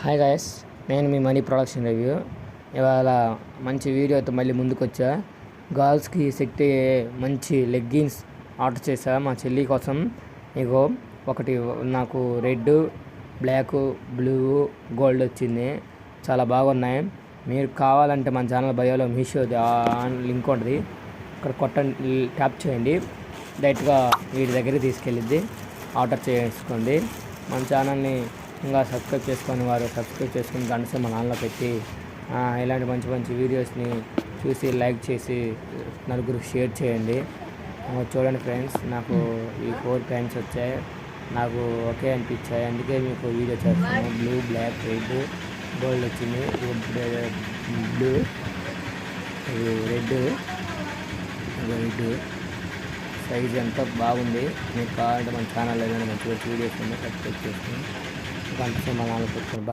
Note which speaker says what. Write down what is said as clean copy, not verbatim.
Speaker 1: Hi guys, నేను మీ money production review. ఇవాళ మంచి వీడియోతో మళ్ళీ ముందుకు వచ్చా. గర్ల్స్కి సెట్ అయ్యే మంచి లెగ్గిన్స్ ఆర్డర్ చేశా మా చెల్లి కోసం. ఇగో ఒకటి నాకు రెడ్, బ్లాక్, బ్లూ, గోల్డ్ వచ్చింది. చాలా బాగున్నాయి. మీరు కావాలంటే మన ఛానల్ బయోలో మీషో లింక్ ఉంటుంది, ఇక్కడ కొట్టండి, ట్యాప్ చేయండి, డైరెక్ట్గా వీటి దగ్గరికి తీసుకెళ్ళిద్ది. ఆర్డర్ చేసుకోండి. మన ఛానల్ని ఇంకా సబ్స్క్రైబ్ చేసుకొని వారు సబ్స్క్రైబ్ చేసుకుని గంట మన ఆన్లో పెట్టి ఇలాంటి మంచి మంచి వీడియోస్ని చూసి లైక్ చేసి నలుగురికి షేర్ చేయండి. చూడండి ఫ్రెండ్స్, నాకు ఈ 4 ప్యాంట్స్ వచ్చాయి. నాకు ఒకే అనిపించాయి, అందుకే మీకు వీడియో చేస్తాను. బ్లూ, బ్లాక్, రెడ్, గోల్డ్ వచ్చింది. బ్లూ, రెడ్ సైజ్ ఎంత బాగుంది. మీకు కావాలంటే మన ఛానల్లో ఏదైనా మంచి మంచి వీడియోస్ ఉన్నాయి, సబ్స్క్రైబ్ చేసుకుని గంట మన ఆన్లో పెట్టుకుని